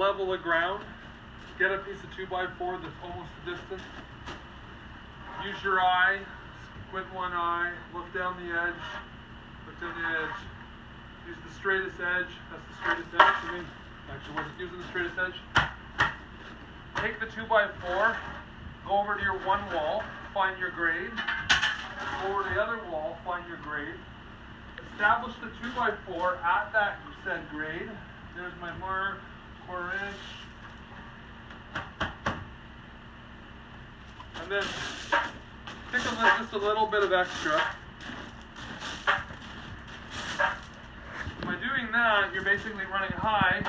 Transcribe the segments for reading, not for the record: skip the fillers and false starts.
level the ground, get a piece of 2x4 that's almost the distance. Use your eye, squint one eye, look down the edge, look down the edge. Use the straightest edge, that's the straightest edge for me. Actually, wasn't using the straightest edge. Take the 2x4, go over to your one wall, find your grade. Go over to the other wall, find your grade. Establish the 2x4 at that said grade. There's my mark, 1/4 inch. And then pick just a little bit of extra. By doing that, you're basically running high, and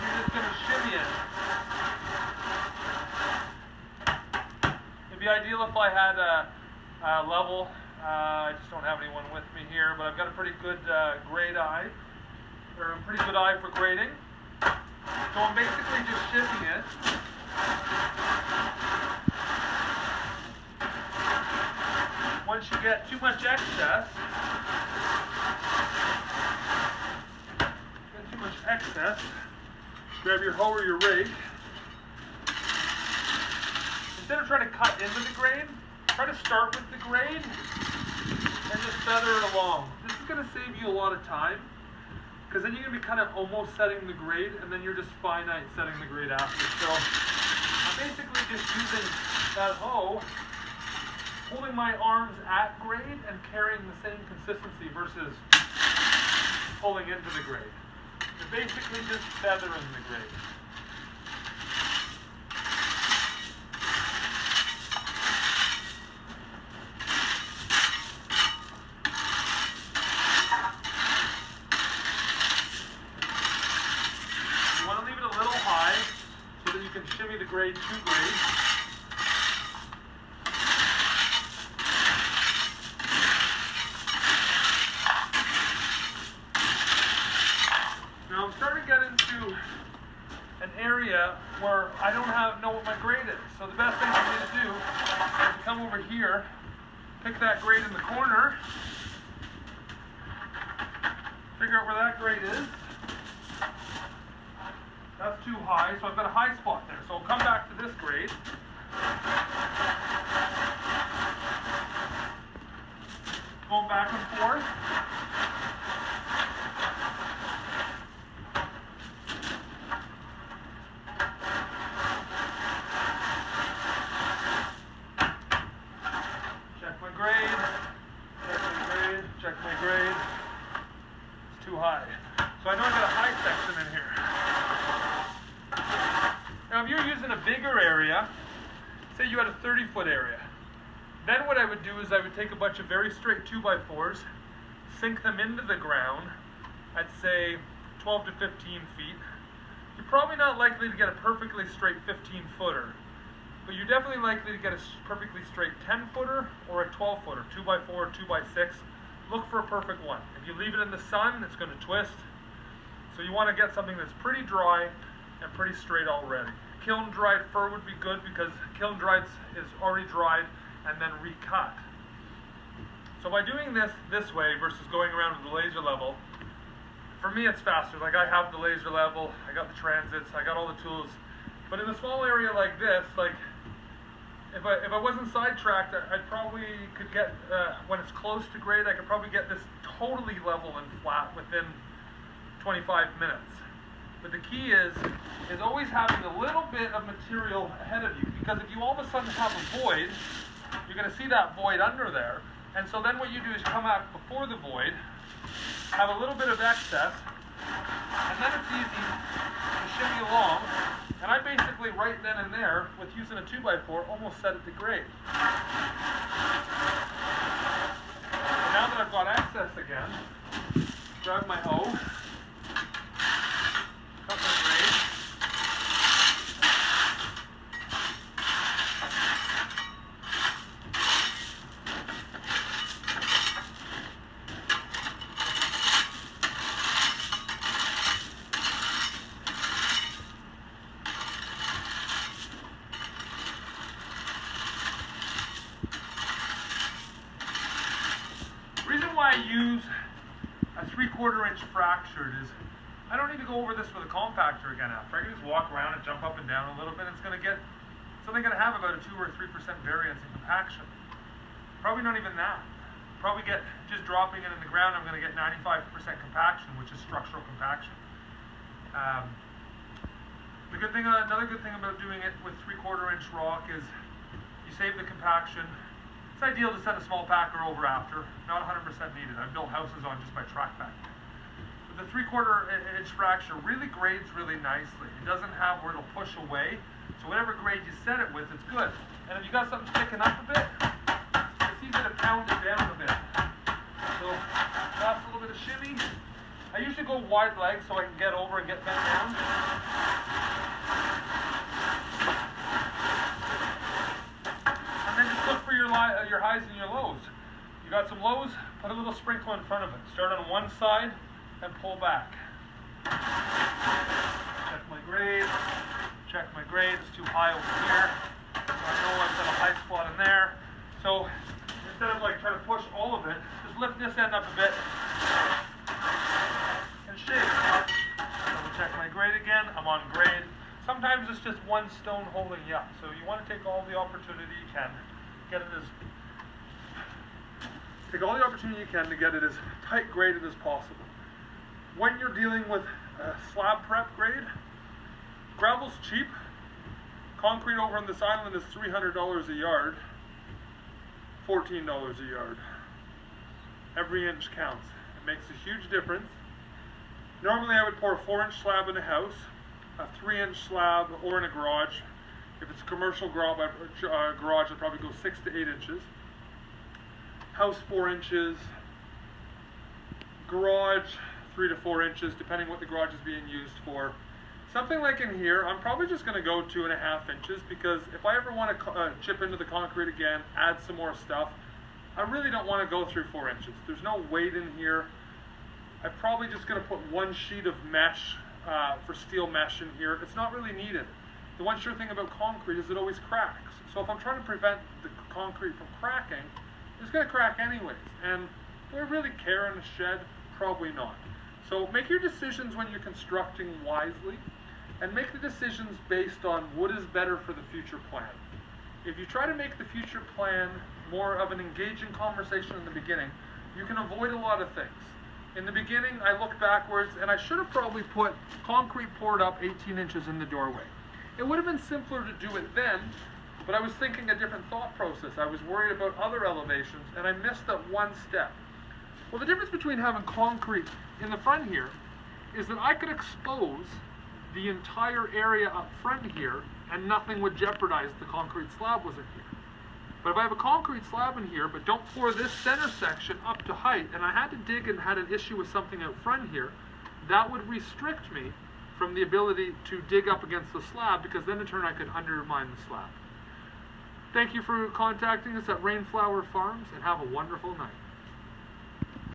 you're just going to shimmy it. It'd be ideal if I had a level. I just don't have anyone with me here, but I've got a pretty good grade eye, or a pretty good eye for grading. So I'm basically just shimming it. Once you get too much excess, grab your hoe or your rake. Instead of trying to cut into the grade, try to start with the grade and just feather it along. This is going to save you a lot of time, because then you're going to be kind of almost setting the grade, and then you're just finite setting the grade after. So I'm basically just using that hoe, holding my arms at grade and carrying the same consistency versus pulling into the grade. You're basically just feathering the grade. You want to leave it a little high so that you can shimmy the grade to grade. Now I'm starting to get into an area where I don't know what my grade is. So the best thing for me to do is to come over here, pick that grade in the corner, figure out where that grade is. That's too high, so I've got a high spot there. So I'll come back to this grade. Going back and forth. Check my grade. It's too high. So I know I got a high section in here. Now if you're using a bigger area, say you had a 30-foot area, then what I would do is I would take a bunch of very straight 2x4s, sink them into the ground at say 12 to 15 feet. You're probably not likely to get a perfectly straight 15-footer. But you're definitely likely to get a perfectly straight 10-footer or a 12-footer, 2x4 or 2x6. Look for a perfect one. If you leave it in the sun, it's going to twist. So you want to get something that's pretty dry and pretty straight already. Kiln dried fir would be good because kiln dried is already dried and then recut. So by doing this way versus going around with the laser level, for me it's faster. Like I have the laser level, I got the transits, I got all the tools. But in a small area like this, like if I wasn't sidetracked, I probably could get, when it's close to grade, I could probably get this totally level and flat within 25 minutes. But the key is always having a little bit of material ahead of you, because if you all of a sudden have a void, you're going to see that void under there. And so then what you do is come out before the void, have a little bit of excess, and then it's easy to shimmy along. And I basically, right then and there, with using a 2x4, almost set it to grade. And now that I've got access again, grab my hoe, cut my grade. Why I use a 3/4 inch fractured is I don't need to go over this with a compactor again after. I can just walk around and jump up and down a little bit. It's only going to have about a 2 or 3% variance in compaction. Probably not even that. Probably get, just dropping it in the ground, I'm going to get 95% compaction, which is structural compaction. Another good thing about doing it with 3/4 inch rock is you save the compaction. It's ideal to send a small packer over after, not 100% needed. I've built houses on just by track pack. But the 3/4 inch fracture really grades really nicely. It doesn't have where it'll push away, so whatever grade you set it with, it's good. And if you got something sticking up a bit, it's easy to pound it down a bit. So that's a little bit of shimmy. I usually go wide legs so I can get over and get bent down. And then just look for your highs and your lows. You got some lows, put a little sprinkle in front of it. Start on one side and pull back. Check my grade. Check my grade. It's too high over here. So I know I've got a high spot in there. So instead of like trying to push all of it, just lift this end up a bit and shake. Double check my grade again. I'm on grade. Sometimes it's just one stone holding you up. So you want to take all the opportunity you can. Take all the opportunity you can to get it as tight graded as possible. When you're dealing with a slab prep grade, gravel's cheap. Concrete over on this island is $300 a yard, $14 a yard. Every inch counts. It makes a huge difference. Normally I would pour a 4-inch slab in a house, a 3-inch slab, or in a garage. If it's a commercial garage, I'd probably go 6 to 8 inches. House 4 inches, garage 3 to 4 inches, depending what the garage is being used for. Something like in here, I'm probably just going to go 2.5 inches because if I ever want to chip into the concrete again, add some more stuff, I really don't want to go through 4 inches. There's no weight in here. I'm probably just going to put one sheet of mesh for steel mesh in here. It's not really needed. The one sure thing about concrete is it always cracks. So if I'm trying to prevent the concrete from cracking, it's going to crack anyways. And do I really care in a shed? Probably not. So make your decisions when you're constructing wisely, and make the decisions based on what is better for the future plan. If you try to make the future plan more of an engaging conversation in the beginning, you can avoid a lot of things. In the beginning, I looked backwards, and I should have probably put concrete poured up 18 inches in the doorway. It would have been simpler to do it then, but I was thinking a different thought process. I was worried about other elevations, and I missed that one step. Well, the difference between having concrete in the front here is that I could expose the entire area up front here, and nothing would jeopardize the concrete slab was in here. But if I have a concrete slab in here, but don't pour this center section up to height, and I had to dig and had an issue with something out front here, that would restrict me from the ability to dig up against the slab, because then in turn I could undermine the slab. Thank you for contacting us at Rainflower Farms, and have a wonderful night.